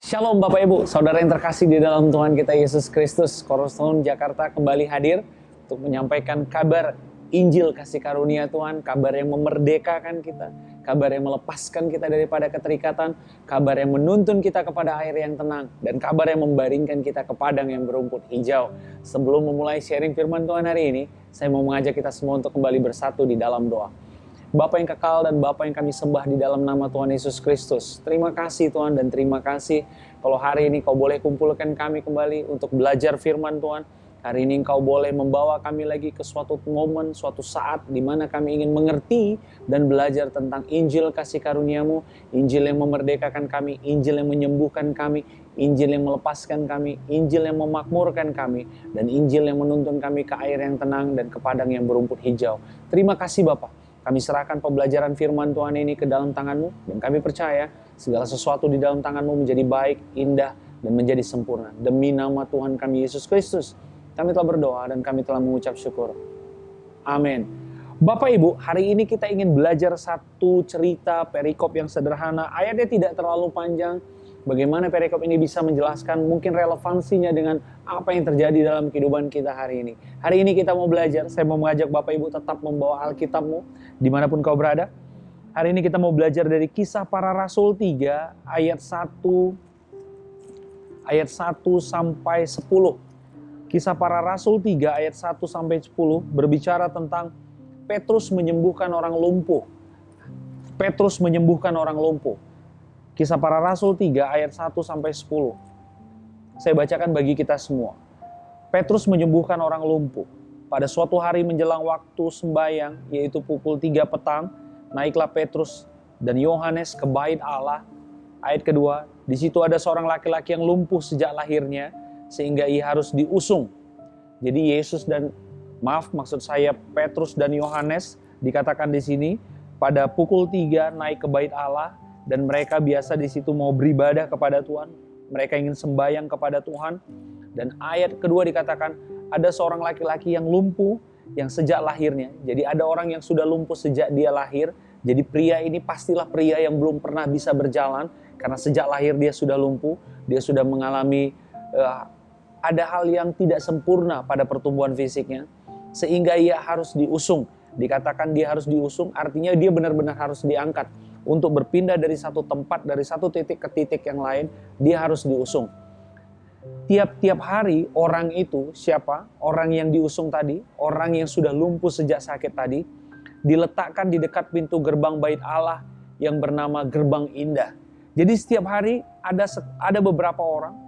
Shalom Bapak Ibu, Saudara yang terkasih di dalam Tuhan kita Yesus Kristus. Cornerstone Jakarta kembali hadir untuk menyampaikan kabar Injil kasih karunia Tuhan, kabar yang memerdekakan kita, kabar yang melepaskan kita daripada keterikatan, kabar yang menuntun kita kepada air yang tenang, dan kabar yang membaringkan kita ke padang yang berumput hijau. Sebelum memulai sharing firman Tuhan hari ini, saya mau mengajak kita semua untuk kembali bersatu di dalam doa. Bapa yang kekal dan Bapa yang kami sembah di dalam nama Tuhan Yesus Kristus. Terima kasih Tuhan dan terima kasih kalau hari ini Kau boleh kumpulkan kami kembali untuk belajar firman Tuhan. Hari ini Engkau boleh membawa kami lagi ke suatu momen, suatu saat di mana kami ingin mengerti dan belajar tentang Injil kasih karunia-Mu, Injil yang memerdekakan kami, Injil yang menyembuhkan kami, Injil yang melepaskan kami, Injil yang memakmurkan kami, dan Injil yang menuntun kami ke air yang tenang dan ke padang yang berumput hijau. Terima kasih Bapa. Kami serahkan pembelajaran firman Tuhan ini ke dalam tangan-Mu, dan kami percaya segala sesuatu di dalam tangan-Mu menjadi baik, indah, dan menjadi sempurna. Demi nama Tuhan kami Yesus Kristus, kami telah berdoa dan kami telah mengucap syukur. Amin. Bapak Ibu, hari ini kita ingin belajar satu cerita perikop yang sederhana. Ayatnya tidak terlalu panjang. Bagaimana perikop ini bisa menjelaskan mungkin relevansinya dengan apa yang terjadi dalam kehidupan kita hari ini. Hari ini kita mau belajar, saya mau mengajak Bapak Ibu tetap membawa Alkitabmu dimanapun kau berada. Hari ini kita mau belajar dari Kisah Para Rasul 3 ayat 1 sampai 10. Kisah Para Rasul 3 ayat 1 sampai 10 berbicara tentang Petrus menyembuhkan orang lumpuh. Petrus menyembuhkan orang lumpuh. Kisah Para Rasul 3 ayat 1 sampai 10. Saya bacakan bagi kita semua. Petrus menyembuhkan orang lumpuh. Pada suatu hari menjelang waktu sembahyang, yaitu pukul 3 petang, naiklah Petrus dan Yohanes ke bait Allah. Ayat kedua, di situ ada seorang laki-laki yang lumpuh sejak lahirnya, sehingga ia harus diusung. Jadi maksud saya Petrus dan Yohanes dikatakan di sini pada pukul 3 naik ke bait Allah. Dan mereka biasa di situ mau beribadah kepada Tuhan. Mereka ingin sembahyang kepada Tuhan. Dan ayat kedua dikatakan, ada seorang laki-laki yang lumpuh yang sejak lahirnya. Jadi ada orang yang sudah lumpuh sejak dia lahir. Jadi pria ini pastilah pria yang belum pernah bisa berjalan. Karena sejak lahir dia sudah lumpuh. Dia sudah mengalami ada hal yang tidak sempurna pada pertumbuhan fisiknya. Sehingga ia harus diusung. Dikatakan dia harus diusung, artinya dia benar-benar harus diangkat. Untuk berpindah dari satu tempat, dari satu titik ke titik yang lain, dia harus diusung. Tiap-tiap hari orang itu, siapa? Orang yang diusung tadi, orang yang sudah lumpuh sejak sakit tadi, diletakkan di dekat pintu gerbang bait Allah yang bernama Gerbang Indah. Jadi setiap hari ada beberapa orang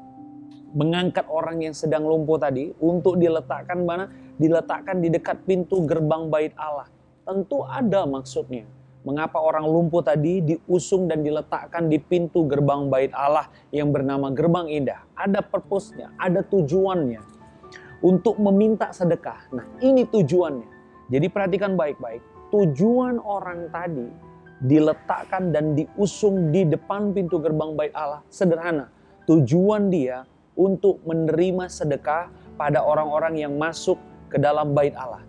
mengangkat orang yang sedang lumpuh tadi untuk diletakkan mana? Diletakkan di dekat pintu gerbang bait Allah. Tentu ada maksudnya. Mengapa orang lumpuh tadi diusung dan diletakkan di pintu gerbang bait Allah yang bernama Gerbang Indah? Ada purpose-nya, ada tujuannya. Untuk meminta sedekah. Nah, ini tujuannya. Jadi perhatikan baik-baik. Tujuan orang tadi diletakkan dan diusung di depan pintu gerbang bait Allah sederhana. Tujuan dia untuk menerima sedekah pada orang-orang yang masuk ke dalam bait Allah.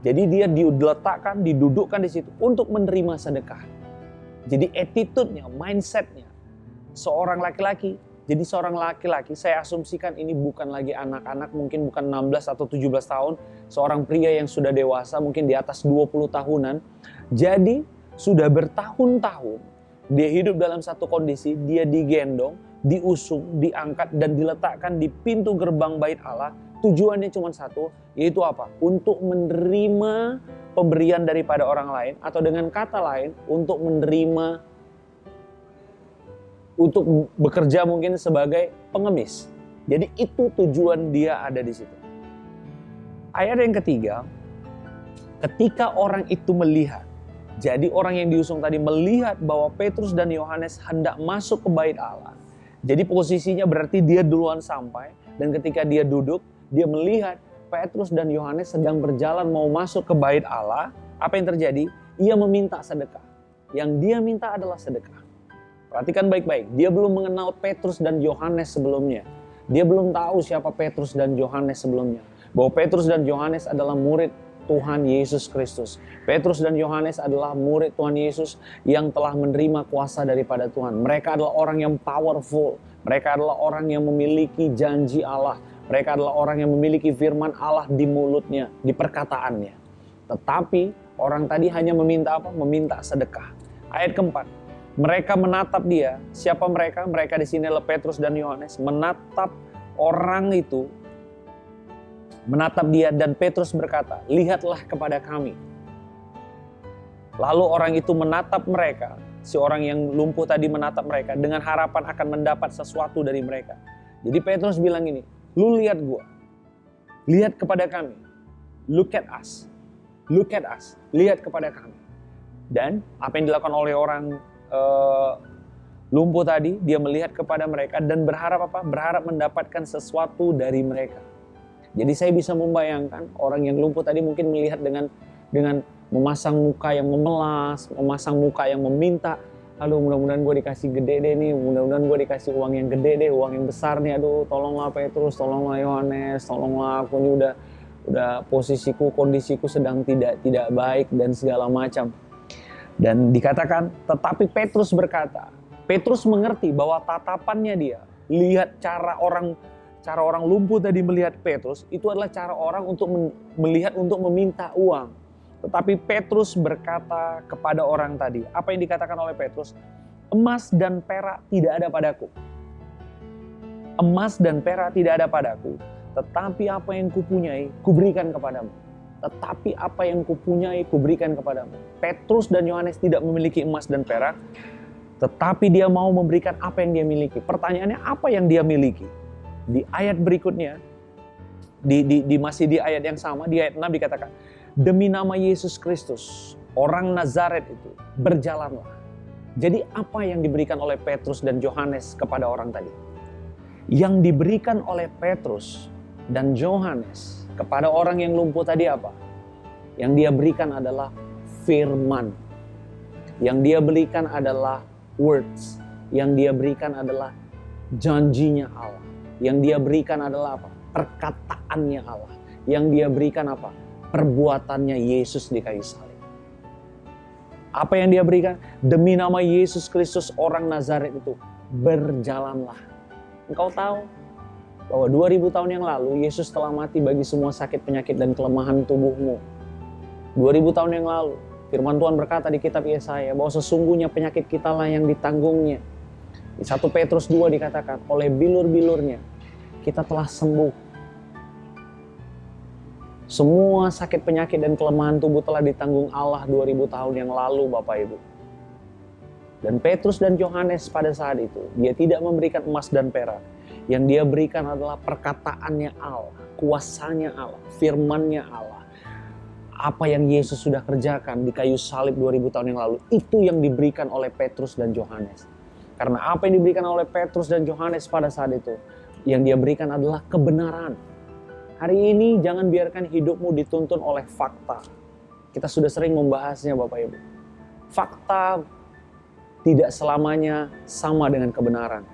Jadi dia diletakkan, didudukkan di situ untuk menerima sedekah. Jadi attitude-nya, mindset-nya seorang laki-laki. Jadi seorang laki-laki, saya asumsikan ini bukan lagi anak-anak, mungkin bukan 16 atau 17 tahun. Seorang pria yang sudah dewasa, mungkin di atas 20 tahunan. Jadi sudah bertahun-tahun dia hidup dalam satu kondisi, dia digendong, diusung, diangkat, dan diletakkan di pintu gerbang bait Allah. Tujuannya cuma satu, yaitu apa? Untuk menerima pemberian daripada orang lain, atau dengan kata lain, untuk menerima, untuk bekerja mungkin sebagai pengemis. Jadi itu tujuan dia ada di situ. Ayat yang ketiga, ketika orang itu melihat, jadi orang yang diusung tadi melihat bahwa Petrus dan Yohanes hendak masuk ke bait Allah. Jadi posisinya berarti dia duluan sampai, dan ketika dia duduk, dia melihat Petrus dan Yohanes sedang berjalan mau masuk ke bait Allah. Apa yang terjadi? Ia meminta sedekah. Yang dia minta adalah sedekah. Perhatikan baik-baik. Dia belum mengenal Petrus dan Yohanes sebelumnya. Dia belum tahu siapa Petrus dan Yohanes sebelumnya. Bahwa Petrus dan Yohanes adalah murid Tuhan Yesus Kristus. Petrus dan Yohanes adalah murid Tuhan Yesus yang telah menerima kuasa daripada Tuhan. Mereka adalah orang yang powerful. Mereka adalah orang yang memiliki janji Allah. Mereka adalah orang yang memiliki firman Allah di mulutnya, di perkataannya. Tetapi orang tadi hanya meminta apa? Meminta sedekah. Ayat keempat, mereka menatap dia. Siapa mereka? Mereka di sini adalah Petrus dan Yohanes. Menatap orang itu, menatap dia, dan Petrus berkata, lihatlah kepada kami. Lalu orang itu menatap mereka. Si orang yang lumpuh tadi menatap mereka dengan harapan akan mendapat sesuatu dari mereka. Jadi Petrus bilang gini, lu lihat gua, lihat kepada kami, look at us, look at us, lihat kepada kami. Dan apa yang dilakukan oleh orang lumpuh tadi, dia melihat kepada mereka dan berharap apa? Berharap mendapatkan sesuatu dari mereka. Jadi saya bisa membayangkan orang yang lumpuh tadi mungkin melihat dengan memasang muka yang memelas, memasang muka yang meminta, aduh mudah-mudahan gue dikasih gede deh nih, mudah-mudahan gue dikasih uang yang gede deh, uang yang besar nih, aduh tolonglah Petrus, tolonglah Yohanes, tolonglah aku nih udah posisiku, kondisiku sedang tidak baik dan segala macam. Dan dikatakan, tetapi Petrus berkata, Petrus mengerti bahwa tatapannya dia, lihat cara orang lumpuh tadi melihat Petrus, itu adalah cara orang untuk melihat untuk meminta uang. Tetapi Petrus berkata kepada orang tadi, apa yang dikatakan oleh Petrus? Emas dan perak tidak ada padaku. Emas dan perak tidak ada padaku, tetapi apa yang kupunyai, kuberikan kepadamu. Tetapi apa yang kupunyai, kuberikan kepadamu. Petrus dan Yohanes tidak memiliki emas dan perak, tetapi dia mau memberikan apa yang dia miliki. Pertanyaannya, apa yang dia miliki? Di ayat berikutnya, masih di ayat yang sama, di ayat 6 dikatakan, demi nama Yesus Kristus, orang Nazaret itu, berjalanlah. Jadi apa yang diberikan oleh Petrus dan Yohanes kepada orang tadi? Yang diberikan oleh Petrus dan Yohanes kepada orang yang lumpuh tadi apa? Yang dia berikan adalah firman. Yang dia berikan adalah words. Yang dia berikan adalah janjinya Allah. Yang dia berikan adalah apa? Perkataannya Allah. Yang dia berikan apa? Perbuatannya Yesus di kayu salib. Apa yang dia berikan? Demi nama Yesus Kristus orang Nazaret itu, berjalanlah. Engkau tahu bahwa 2000 tahun yang lalu Yesus telah mati bagi semua sakit, penyakit, dan kelemahan tubuhmu. 2000 tahun yang lalu firman Tuhan berkata di kitab Yesaya bahwa sesungguhnya penyakit kita lah yang ditanggungnya. Di 1 Petrus 2 dikatakan, oleh bilur-bilurnya kita telah sembuh. Semua sakit, penyakit, dan kelemahan tubuh telah ditanggung Allah 2000 tahun yang lalu, Bapak Ibu. Dan Petrus dan Yohanes pada saat itu, dia tidak memberikan emas dan perak. Yang dia berikan adalah perkataannya Allah, kuasanya Allah, firmannya Allah. Apa yang Yesus sudah kerjakan di kayu salib 2000 tahun yang lalu, itu yang diberikan oleh Petrus dan Yohanes. Karena apa yang diberikan oleh Petrus dan Yohanes pada saat itu, yang dia berikan adalah kebenaran. Hari ini jangan biarkan hidupmu dituntun oleh fakta. Kita sudah sering membahasnya Bapak Ibu. Fakta tidak selamanya sama dengan kebenaran.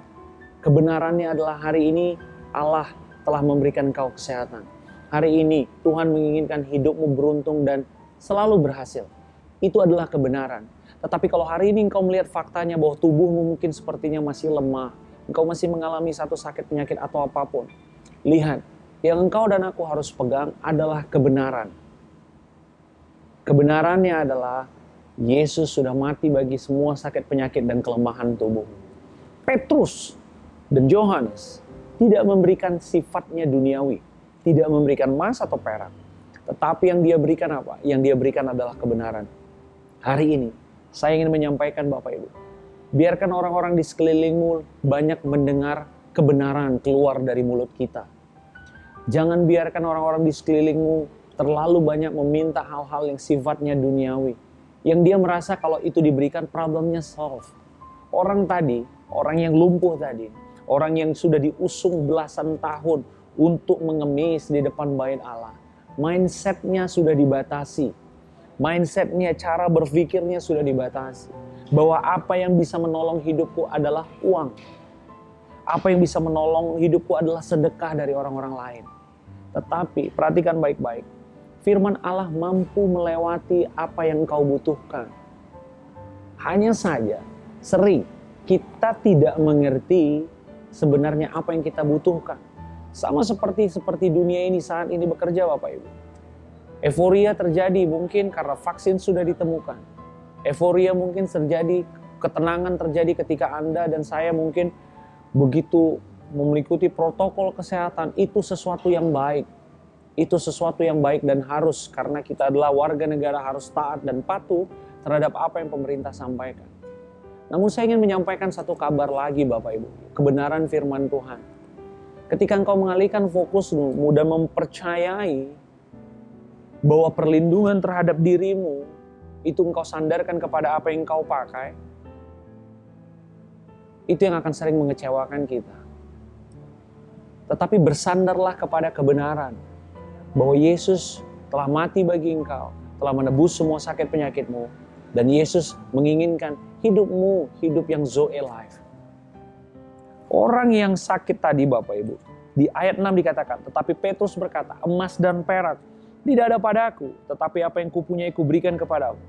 Kebenarannya adalah hari ini Allah telah memberikan kau kesehatan. Hari ini Tuhan menginginkan hidupmu beruntung dan selalu berhasil. Itu adalah kebenaran. Tetapi kalau hari ini engkau melihat faktanya bahwa tubuhmu mungkin sepertinya masih lemah, engkau masih mengalami satu sakit, penyakit, atau apapun. Lihat, yang engkau dan aku harus pegang adalah kebenaran. Kebenarannya adalah Yesus sudah mati bagi semua sakit, penyakit, dan kelemahan tubuh. Petrus dan Yohanes tidak memberikan sifatnya duniawi, tidak memberikan emas atau perak. Tetapi yang dia berikan apa? Yang dia berikan adalah kebenaran. Hari ini, saya ingin menyampaikan Bapak Ibu, biarkan orang-orang di sekelilingmu banyak mendengar kebenaran keluar dari mulut kita. Jangan biarkan orang-orang di sekelilingmu terlalu banyak meminta hal-hal yang sifatnya duniawi. Yang dia merasa kalau itu diberikan problemnya solve. Orang tadi, orang yang lumpuh tadi, orang yang sudah diusung belasan tahun untuk mengemis di depan bait Allah. Mindsetnya sudah dibatasi. Mindsetnya, cara berpikirnya sudah dibatasi. Bahwa apa yang bisa menolong hidupku adalah uang. Apa yang bisa menolong hidupku adalah sedekah dari orang-orang lain. Tetapi perhatikan baik-baik. Firman Allah mampu melewati apa yang engkau butuhkan. Hanya saja sering kita tidak mengerti sebenarnya apa yang kita butuhkan. Sama seperti dunia ini saat ini bekerja Bapak Ibu. Euforia terjadi mungkin karena vaksin sudah ditemukan. Euforia mungkin terjadi, ketenangan terjadi ketika Anda dan saya mungkin begitu mengikuti protokol kesehatan. Itu sesuatu yang baik. Itu sesuatu yang baik dan harus, karena kita adalah warga negara, harus taat dan patuh terhadap apa yang pemerintah sampaikan. Namun saya ingin menyampaikan satu kabar lagi Bapak Ibu, kebenaran firman Tuhan. Ketika engkau mengalihkan fokusmu dan mempercayai bahwa perlindungan terhadap dirimu itu engkau sandarkan kepada apa yang engkau pakai, itu yang akan sering mengecewakan kita. Tetapi bersandarlah kepada kebenaran bahwa Yesus telah mati bagi engkau, telah menebus semua sakit penyakitmu, dan Yesus menginginkan hidupmu hidup yang Zoe life. Orang yang sakit tadi Bapak Ibu, di ayat 6 dikatakan, tetapi Petrus berkata, emas dan perak tidak ada padaku, tetapi apa yang kupunyai kuberikan kepadamu.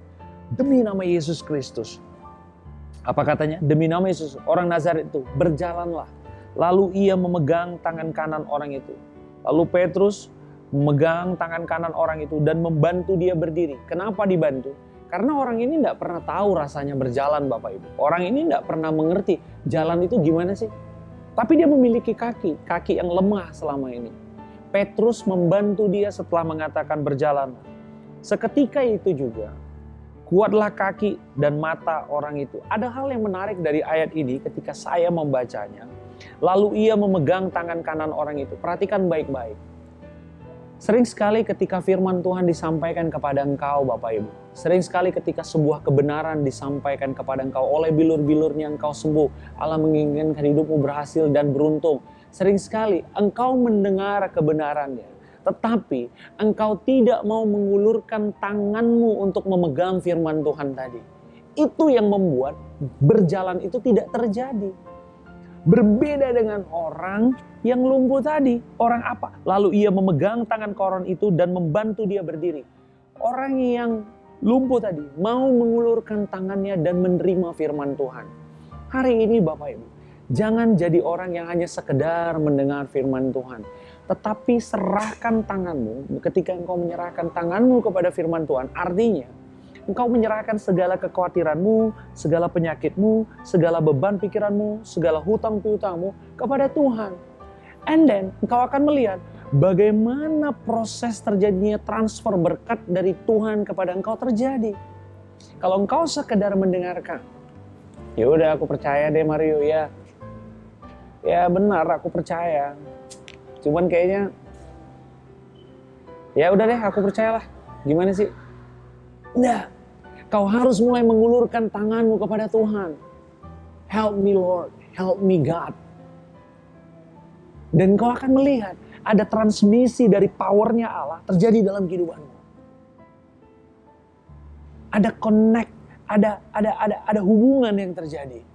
Demi nama Yesus Kristus. Apa katanya? Demi nama Yesus, orang Nazaret itu, berjalanlah. Lalu ia memegang tangan kanan orang itu. Lalu Petrus memegang tangan kanan orang itu dan membantu dia berdiri. Kenapa dibantu? Karena orang ini tidak pernah tahu rasanya berjalan Bapak Ibu. Orang ini tidak pernah mengerti jalan itu gimana sih. Tapi dia memiliki kaki yang lemah selama ini. Petrus membantu dia setelah mengatakan berjalan. Seketika itu juga, kuatlah kaki dan mata orang itu. Ada hal yang menarik dari ayat ini ketika saya membacanya. Lalu ia memegang tangan kanan orang itu. Perhatikan baik-baik. Sering sekali ketika firman Tuhan disampaikan kepada engkau Bapak Ibu. Sering sekali ketika sebuah kebenaran disampaikan kepada engkau oleh bilur-bilurnya engkau sembuh. Allah menginginkan hidupmu berhasil dan beruntung. Sering sekali engkau mendengar kebenarannya. Tetapi engkau tidak mau mengulurkan tanganmu untuk memegang firman Tuhan tadi. Itu yang membuat berjalan itu tidak terjadi. Berbeda dengan orang yang lumpuh tadi. Orang apa? Lalu ia memegang tangan koron itu dan membantu dia berdiri. Orang yang lumpuh tadi mau mengulurkan tangannya dan menerima firman Tuhan. Hari ini Bapak Ibu, jangan jadi orang yang hanya sekedar mendengar firman Tuhan. Tetapi serahkan tanganmu. Ketika engkau menyerahkan tanganmu kepada firman Tuhan, artinya engkau menyerahkan segala kekhawatiranmu, segala penyakitmu, segala beban pikiranmu, segala hutang piutangmu kepada Tuhan. And then engkau akan melihat bagaimana proses terjadinya transfer berkat dari Tuhan kepada engkau terjadi. Kalau engkau sekedar mendengarkan, ya udah aku percaya deh Mario ya. Ya benar aku percaya. Cuman kayaknya ya udah deh aku percayalah. Gimana sih? Nah, kau harus mulai mengulurkan tanganmu kepada Tuhan. Help me Lord, help me God. Dan kau akan melihat ada transmisi dari powernya Allah terjadi dalam kehidupanmu. Ada connect, ada hubungan yang terjadi.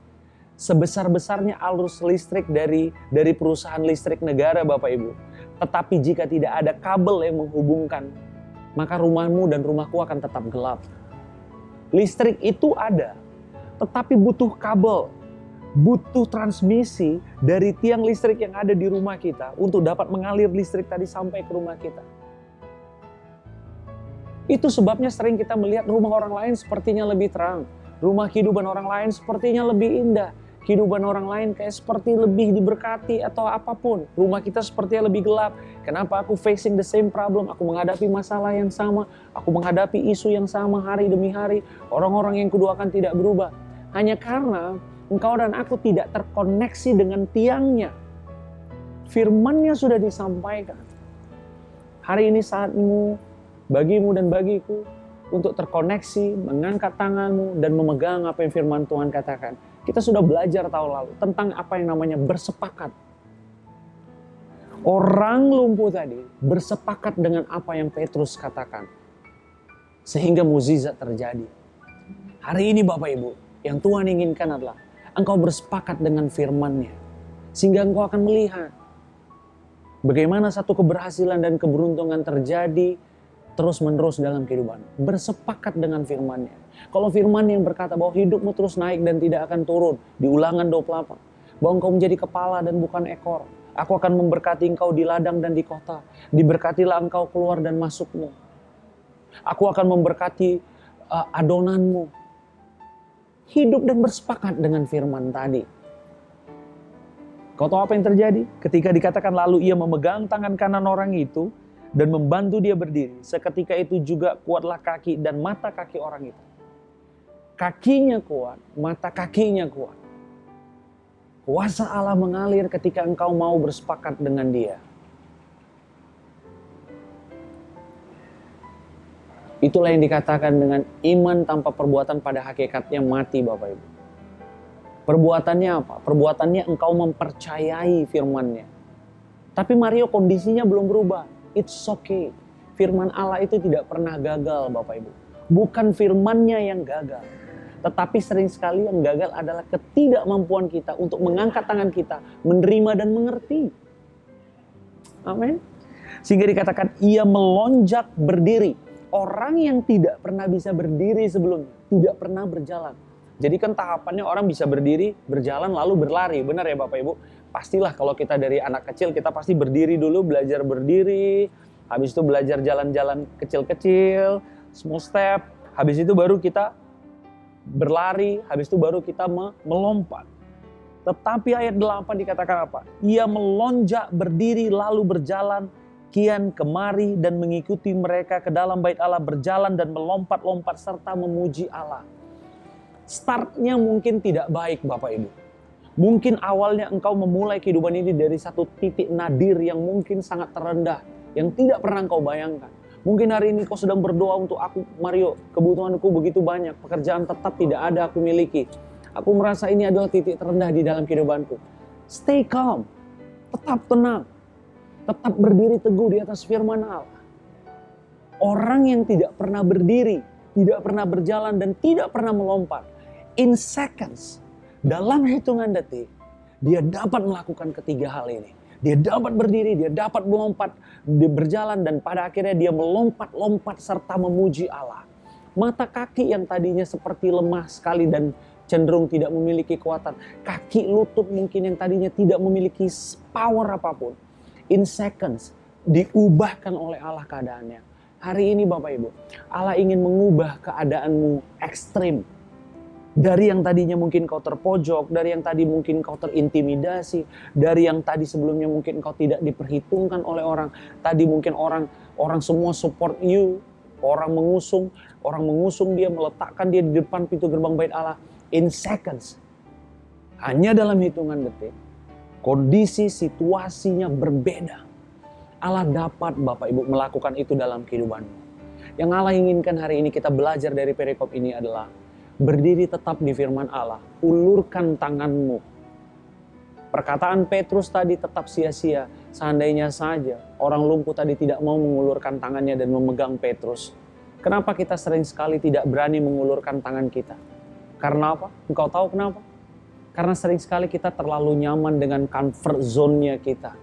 Sebesar-besarnya arus listrik dari perusahaan listrik negara Bapak Ibu. Tetapi jika tidak ada kabel yang menghubungkan, maka rumahmu dan rumahku akan tetap gelap. Listrik itu ada, tetapi butuh kabel, butuh transmisi dari tiang listrik yang ada di rumah kita untuk dapat mengalir listrik tadi sampai ke rumah kita. Itu sebabnya sering kita melihat rumah orang lain sepertinya lebih terang, rumah kehidupan orang lain sepertinya lebih indah, kehidupan orang lain kayak seperti lebih diberkati atau apapun. Rumah kita sepertinya lebih gelap. Kenapa aku facing the same problem? Aku menghadapi masalah yang sama. Aku menghadapi isu yang sama hari demi hari. Orang-orang yang kudoakan tidak berubah. Hanya karena engkau dan aku tidak terkoneksi dengan tiangnya. Firman-Nya sudah disampaikan. Hari ini saatmu, bagimu dan bagiku, untuk terkoneksi, mengangkat tanganmu, dan memegang apa yang firman Tuhan katakan. Kita sudah belajar tahun lalu tentang apa yang namanya bersepakat. Orang lumpuh tadi bersepakat dengan apa yang Petrus katakan. Sehingga mukjizat terjadi. Hari ini Bapak Ibu, yang Tuhan inginkan adalah engkau bersepakat dengan firman-Nya. Sehingga engkau akan melihat bagaimana satu keberhasilan dan keberuntungan terjadi terus-menerus dalam kehidupan. Bersepakat dengan firman-Nya. Kalau firman yang berkata bahwa hidupmu terus naik dan tidak akan turun, di Ulangan 28. bahwa engkau menjadi kepala dan bukan ekor. Aku akan memberkati engkau di ladang dan di kota. Diberkatilah engkau keluar dan masukmu. Aku akan memberkati adonanmu. Hidup dan bersepakat dengan firman tadi. Kau tahu apa yang terjadi? Ketika dikatakan lalu ia memegang tangan kanan orang itu dan membantu dia berdiri. Seketika itu juga kuatlah kaki dan mata kaki orang itu. Kakinya kuat, mata kakinya kuat. Kuasa Allah mengalir ketika engkau mau bersepakat dengan dia. Itulah yang dikatakan dengan iman tanpa perbuatan pada hakikatnya mati, Bapak Ibu. Perbuatannya apa? Perbuatannya engkau mempercayai firman-Nya. Tapi Mario kondisinya belum berubah. It's okay. Firman Allah itu tidak pernah gagal, Bapak Ibu. Bukan firman-Nya yang gagal. Tetapi sering sekali yang gagal adalah ketidakmampuan kita untuk mengangkat tangan kita, menerima dan mengerti. Amin. Sehingga dikatakan ia melonjak berdiri. Orang yang tidak pernah bisa berdiri sebelumnya, tidak pernah berjalan. Jadi kan tahapannya orang bisa berdiri, berjalan lalu berlari. Benar ya Bapak Ibu? Pastilah kalau kita dari anak kecil kita pasti berdiri dulu, belajar berdiri. Habis itu belajar jalan-jalan kecil-kecil, small step. Habis itu baru kita berlari, habis itu baru kita melompat. Tetapi ayat 8 dikatakan apa? Ia melonjak berdiri lalu berjalan kian kemari dan mengikuti mereka ke dalam bait Allah, berjalan dan melompat-lompat serta memuji Allah. Startnya mungkin tidak baik Bapak Ibu. Mungkin awalnya engkau memulai kehidupan ini dari satu titik nadir yang mungkin sangat terendah, yang tidak pernah engkau bayangkan. Mungkin hari ini kau sedang berdoa untuk aku, Mario, kebutuhanku begitu banyak, pekerjaan tetap tidak ada aku miliki. Aku merasa ini adalah titik terendah di dalam kehidupanku. Stay calm, tetap tenang, tetap berdiri teguh di atas firman Allah. Orang yang tidak pernah berdiri, tidak pernah berjalan dan tidak pernah melompat, in seconds, dalam hitungan detik, dia dapat melakukan ketiga hal ini. Dia dapat berdiri, dia dapat melompat, dia berjalan dan pada akhirnya dia melompat-lompat serta memuji Allah. Mata kaki yang tadinya seperti lemah sekali dan cenderung tidak memiliki kekuatan. Kaki lutut mungkin yang tadinya tidak memiliki power apapun. In seconds diubahkan oleh Allah keadaannya. Hari ini Bapak Ibu, Allah ingin mengubah keadaanmu ekstrim. Dari yang tadinya mungkin kau terpojok, dari yang tadi mungkin kau terintimidasi, dari yang tadi sebelumnya mungkin kau tidak diperhitungkan oleh orang. Tadi mungkin orang semua support you, orang mengusung dia, meletakkan dia di depan pintu gerbang bait Allah. In seconds, hanya dalam hitungan detik, kondisi situasinya berbeda. Allah dapat Bapak Ibu melakukan itu dalam kehidupanmu. Yang Allah inginkan hari ini kita belajar dari perikop ini adalah berdiri tetap di firman Allah, ulurkan tanganmu. Perkataan Petrus tadi tetap sia-sia. Seandainya saja orang lumpuh tadi tidak mau mengulurkan tangannya dan memegang Petrus. Kenapa kita sering sekali tidak berani mengulurkan tangan kita? Karena apa? Engkau tahu kenapa? Karena sering sekali kita terlalu nyaman dengan comfort zone-nya kita.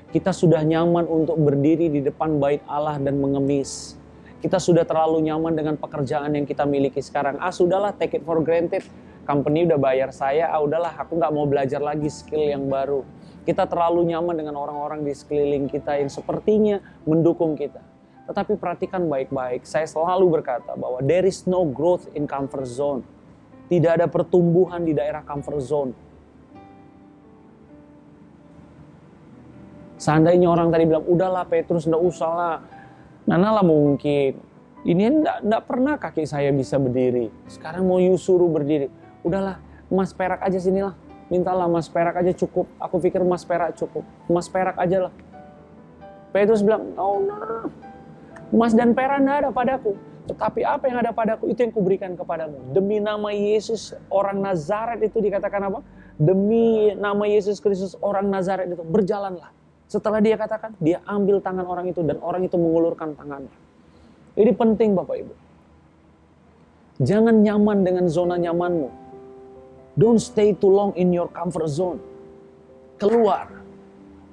Kita sudah nyaman untuk berdiri di depan bait Allah dan mengemis. Kita sudah terlalu nyaman dengan pekerjaan yang kita miliki sekarang. Sudahlah, take it for granted. Company udah bayar saya, udahlah aku gak mau belajar lagi skill yang baru. Kita terlalu nyaman dengan orang-orang di sekeliling kita yang sepertinya mendukung kita. Tetapi perhatikan baik-baik, saya selalu berkata bahwa there is no growth in comfort zone. Tidak ada pertumbuhan di daerah comfort zone. Seandainya orang tadi bilang, udahlah Petrus, gak usah lah. Nanalah mungkin, ini enggak pernah kaki saya bisa berdiri. Sekarang mau suruh berdiri. Udahlah, emas perak aja sinilah. Mintalah emas perak aja cukup. Aku pikir emas perak cukup. Emas perak aja lah. Petrus bilang, oh no. Emas dan perak enggak ada padaku. Tetapi apa yang ada padaku itu yang kuberikan kepadamu. Demi nama Yesus orang Nazaret itu dikatakan apa? Demi nama Yesus Kristus orang Nazaret itu berjalanlah. Setelah dia katakan, dia ambil tangan orang itu dan orang itu mengulurkan tangannya. Ini penting Bapak Ibu. Jangan nyaman dengan zona nyamanmu. Don't stay too long in your comfort zone. Keluar.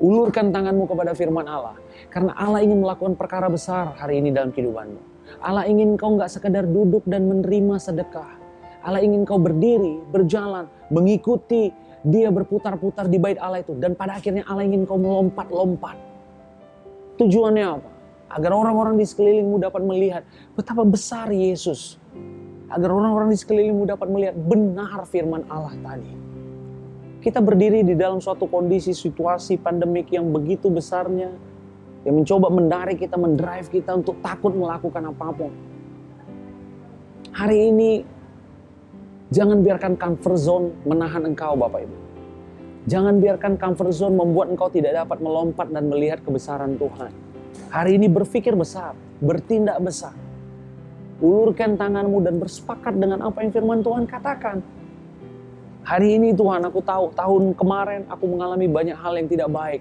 Ulurkan tanganmu kepada firman Allah. Karena Allah ingin melakukan perkara besar hari ini dalam kehidupanmu. Allah ingin kau gak sekedar duduk dan menerima sedekah. Allah ingin kau berdiri, berjalan, mengikuti Dia berputar-putar di bait Allah itu. Dan pada akhirnya Allah ingin kau melompat-lompat. Tujuannya apa? Agar orang-orang di sekelilingmu dapat melihat betapa besar Yesus. Agar orang-orang di sekelilingmu dapat melihat benar firman Allah tadi. Kita berdiri di dalam suatu kondisi situasi pandemik yang begitu besarnya. Yang mencoba mendrive kita, mendrive kita untuk takut melakukan apapun. Hari ini jangan biarkan comfort zone menahan engkau Bapak Ibu. Jangan biarkan comfort zone membuat engkau tidak dapat melompat dan melihat kebesaran Tuhan. Hari ini berpikir besar, bertindak besar. Ulurkan tanganmu dan bersepakat dengan apa yang firman Tuhan katakan. Hari ini Tuhan, aku tahu tahun kemarin aku mengalami banyak hal yang tidak baik.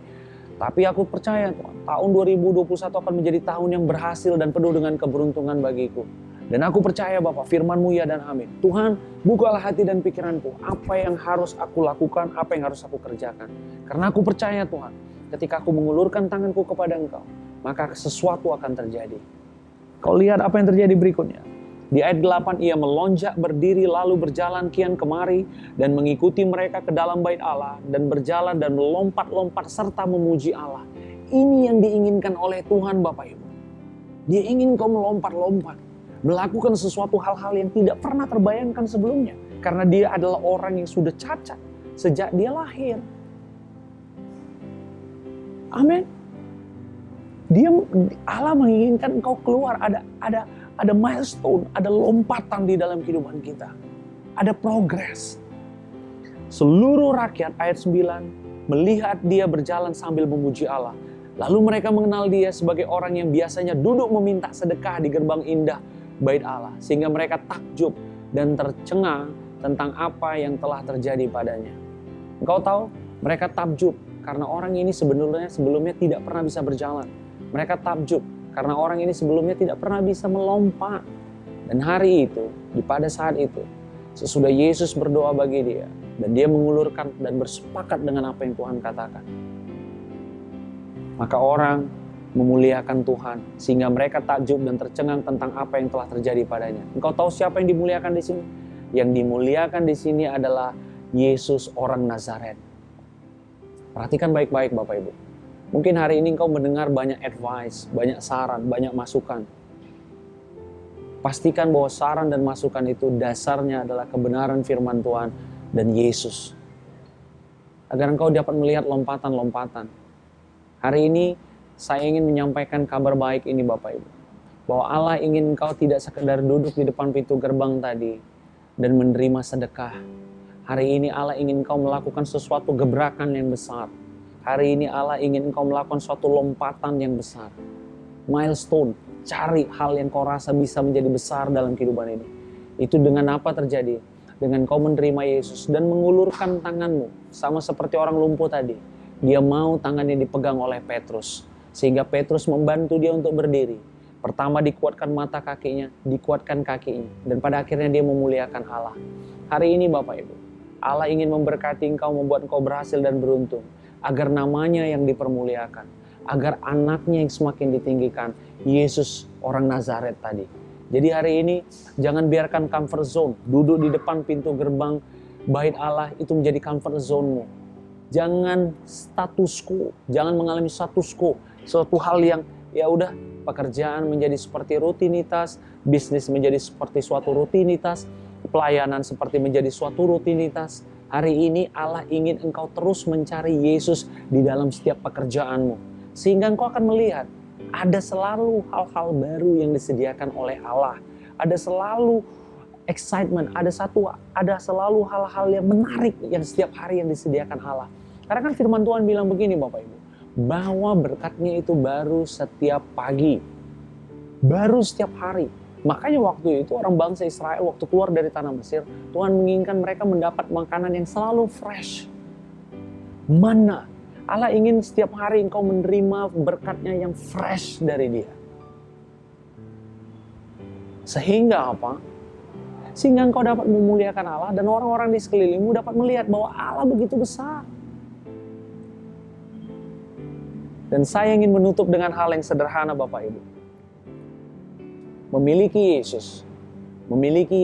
Tapi aku percaya Tuhan, tahun 2021 akan menjadi tahun yang berhasil dan penuh dengan keberuntungan bagiku. Dan aku percaya Bapak, firman-Mu ya dan amin. Tuhan, bukalah hati dan pikiranku. Apa yang harus aku lakukan, apa yang harus aku kerjakan. Karena aku percaya Tuhan, ketika aku mengulurkan tanganku kepada Engkau, maka sesuatu akan terjadi. Kau lihat apa yang terjadi berikutnya. Di ayat 8, ia melonjak berdiri lalu berjalan kian kemari dan mengikuti mereka ke dalam bait Allah dan berjalan dan melompat-lompat serta memuji Allah. Ini yang diinginkan oleh Tuhan Bapak Ibu. Dia ingin kau melompat-lompat. Melakukan sesuatu hal-hal yang tidak pernah terbayangkan sebelumnya. Karena dia adalah orang yang sudah cacat sejak dia lahir. Amin. Allah menginginkan engkau keluar. Ada milestone, ada lompatan di dalam kehidupan kita. Ada progres. Seluruh rakyat, ayat 9, melihat dia berjalan sambil memuji Allah. Lalu mereka mengenal dia sebagai orang yang biasanya duduk meminta sedekah di gerbang indah bait Allah, sehingga mereka takjub dan tercengang tentang apa yang telah terjadi padanya. Engkau tahu, mereka takjub karena orang ini sebelumnya tidak pernah bisa berjalan. Mereka takjub karena orang ini sebelumnya tidak pernah bisa melompat. Dan hari itu, pada saat itu, sesudah Yesus berdoa bagi dia, dan dia mengulurkan dan bersepakat dengan apa yang Tuhan katakan, maka orang memuliakan Tuhan sehingga mereka takjub dan tercengang tentang apa yang telah terjadi padanya. Engkau tahu siapa yang dimuliakan di sini? Yang dimuliakan di sini adalah Yesus orang Nazaret. Perhatikan baik-baik Bapak Ibu. Mungkin hari ini engkau mendengar banyak advice, banyak saran, banyak masukan. Pastikan bahwa saran dan masukan itu dasarnya adalah kebenaran firman Tuhan dan Yesus. Agar engkau dapat melihat lompatan-lompatan. Hari ini saya ingin menyampaikan kabar baik ini Bapak Ibu. Bahwa Allah ingin engkau tidak sekedar duduk di depan pintu gerbang tadi dan menerima sedekah. Hari ini Allah ingin engkau melakukan sesuatu gebrakan yang besar. Hari ini Allah ingin engkau melakukan suatu lompatan yang besar. Milestone, cari hal yang kau rasa bisa menjadi besar dalam kehidupan ini. Itu dengan apa terjadi? Dengan kau menerima Yesus dan mengulurkan tanganmu. Sama seperti orang lumpuh tadi. Dia mau tangannya dipegang oleh Petrus. Sehingga Petrus membantu dia untuk berdiri. Pertama dikuatkan mata kakinya, dikuatkan kakinya. Dan pada akhirnya dia memuliakan Allah. Hari ini Bapak Ibu, Allah ingin memberkati engkau, membuat engkau berhasil dan beruntung. Agar namanya yang dipermuliakan. Agar anaknya yang semakin ditinggikan. Yesus orang Nazaret tadi. Jadi hari ini jangan biarkan comfort zone. Duduk di depan pintu gerbang bait Allah itu menjadi comfort zone-mu. Jangan status quo. Jangan mengalami status quo. Suatu hal yang ya udah, pekerjaan menjadi seperti rutinitas, bisnis menjadi seperti suatu rutinitas, pelayanan seperti menjadi suatu rutinitas. Hari ini Allah ingin engkau terus mencari Yesus di dalam setiap pekerjaanmu. Sehingga engkau akan melihat ada selalu hal-hal baru yang disediakan oleh Allah. Ada selalu excitement, ada selalu hal-hal yang menarik yang setiap hari yang disediakan Allah. Karena kan firman Tuhan bilang begini Bapak Ibu, bahwa berkatnya itu baru setiap pagi, baru setiap hari. Makanya waktu itu orang bangsa Israel waktu keluar dari tanah Mesir, Tuhan menginginkan mereka mendapat makanan yang selalu fresh. Mana? Allah ingin setiap hari engkau menerima berkatnya yang fresh dari Dia. Sehingga apa? Sehingga engkau dapat memuliakan Allah dan orang-orang di sekelilingmu dapat melihat bahwa Allah begitu besar. Dan saya ingin menutup dengan hal yang sederhana Bapak Ibu. Memiliki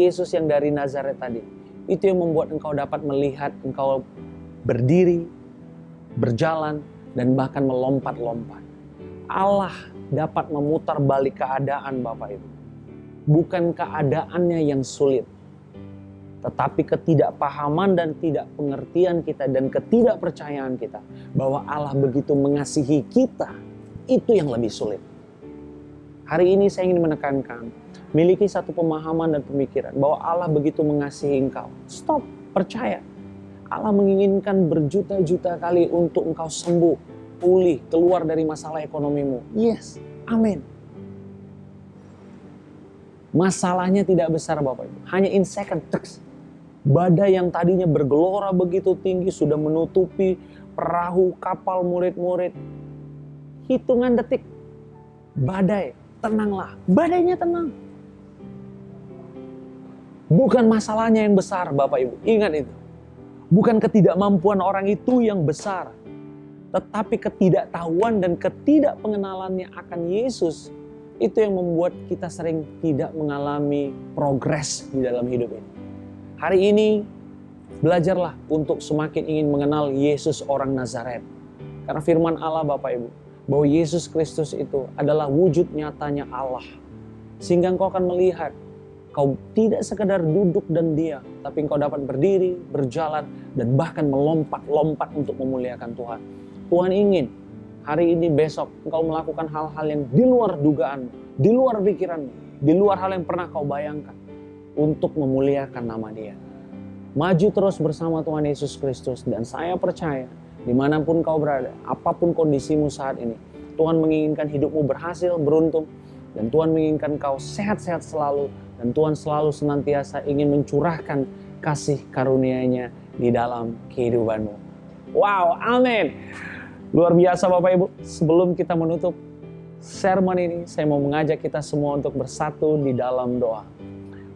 Yesus yang dari Nazaret tadi, itu yang membuat engkau dapat melihat engkau berdiri, berjalan, dan bahkan melompat-lompat. Allah dapat memutar balik keadaan Bapak Ibu. Bukan keadaannya yang sulit, tetapi ketidakpahaman dan tidak pengertian kita dan ketidakpercayaan kita bahwa Allah begitu mengasihi kita, itu yang lebih sulit. Hari ini saya ingin menekankan, miliki satu pemahaman dan pemikiran bahwa Allah begitu mengasihi engkau. Stop, percaya. Allah menginginkan berjuta-juta kali untuk engkau sembuh, pulih, keluar dari masalah ekonomimu. Yes, amin. Masalahnya tidak besar Bapak Ibu, hanya in second. Badai yang tadinya bergelora begitu tinggi sudah menutupi perahu kapal murid-murid. Hitungan detik, badai, tenanglah. Badainya tenang. Bukan masalahnya yang besar Bapak Ibu, ingat itu. Bukan ketidakmampuan orang itu yang besar, tetapi ketidaktahuan dan ketidakpengenalannya akan Yesus itu yang membuat kita sering tidak mengalami progres di dalam hidup ini. Hari ini belajarlah untuk semakin ingin mengenal Yesus orang Nazaret. Karena firman Allah Bapak Ibu, bahwa Yesus Kristus itu adalah wujud nyatanya Allah. Sehingga engkau akan melihat, kau tidak sekedar duduk dan diam, tapi engkau dapat berdiri, berjalan, dan bahkan melompat-lompat untuk memuliakan Tuhan. Tuhan ingin hari ini, besok, engkau melakukan hal-hal yang di luar dugaanmu, di luar pikiranmu, di luar hal yang pernah kau bayangkan, untuk memuliakan nama Dia. Maju terus bersama Tuhan Yesus Kristus, dan saya percaya, dimanapun kau berada, apapun kondisimu saat ini, Tuhan menginginkan hidupmu berhasil, beruntung, dan Tuhan menginginkan kau sehat-sehat selalu, dan Tuhan selalu senantiasa ingin mencurahkan kasih karunia-Nya di dalam kehidupanmu. Wow, amin. Luar biasa Bapak Ibu. Sebelum kita menutup sermon ini, saya mau mengajak kita semua untuk bersatu di dalam doa.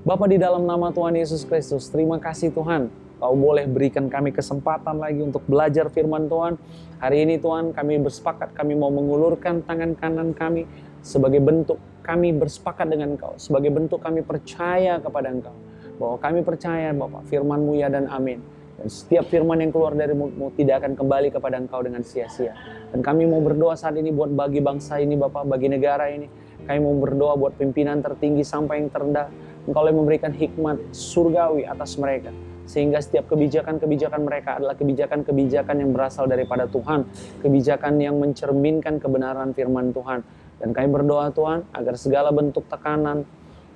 Bapa, di dalam nama Tuhan Yesus Kristus, terima kasih Tuhan. Kau boleh berikan kami kesempatan lagi untuk belajar firman Tuhan. Hari ini Tuhan, kami bersepakat, kami mau mengulurkan tangan kanan kami sebagai bentuk kami bersepakat dengan Engkau, sebagai bentuk kami percaya kepada Engkau, bahwa kami percaya Bapak, firman-Mu ya dan amin. Dan setiap firman yang keluar dari mulut-Mu tidak akan kembali kepada Engkau dengan sia-sia. Dan kami mau berdoa saat ini buat bagi bangsa ini Bapak, bagi negara ini. Kami mau berdoa buat pimpinan tertinggi sampai yang terendah. Engkau yang memberikan hikmat surgawi atas mereka, sehingga setiap kebijakan-kebijakan mereka adalah kebijakan-kebijakan yang berasal daripada Tuhan, kebijakan yang mencerminkan kebenaran firman Tuhan. Dan kami berdoa Tuhan, agar segala bentuk tekanan,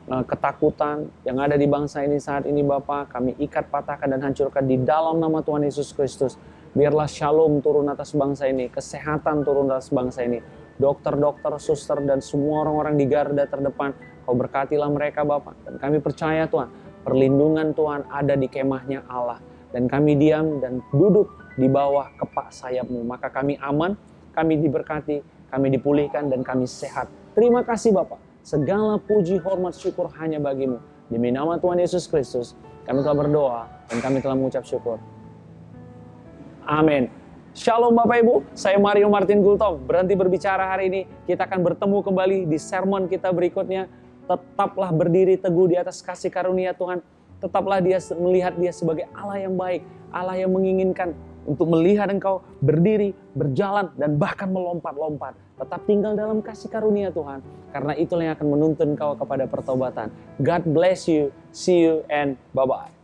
ketakutan yang ada di bangsa ini saat ini Bapa, kami ikat, patahkan, dan hancurkan di dalam nama Tuhan Yesus Kristus. Biarlah shalom turun atas bangsa ini, kesehatan turun atas bangsa ini. Dokter-dokter, suster, dan semua orang-orang di garda terdepan, Kau berkatilah mereka Bapa. Dan kami percaya Tuhan, perlindungan Tuhan ada di kemahnya Allah. Dan kami diam dan duduk di bawah kepak sayap-Mu. Maka kami aman, kami diberkati, kami dipulihkan, dan kami sehat. Terima kasih Bapa. Segala puji, hormat, syukur hanya bagi-Mu. Demi nama Tuhan Yesus Kristus, kami telah berdoa dan kami telah mengucap syukur. Amin. Shalom Bapak Ibu, saya Mario Martin Gultom. Berhenti berbicara hari ini, kita akan bertemu kembali di sermon kita berikutnya. Tetaplah berdiri teguh di atas kasih karunia Tuhan. Tetaplah melihat Dia sebagai Allah yang baik, Allah yang menginginkan untuk melihat engkau berdiri, berjalan, dan bahkan melompat-lompat. Tetap tinggal dalam kasih karunia Tuhan, karena itulah yang akan menuntun engkau kepada pertobatan. God bless you, see you, and bye-bye.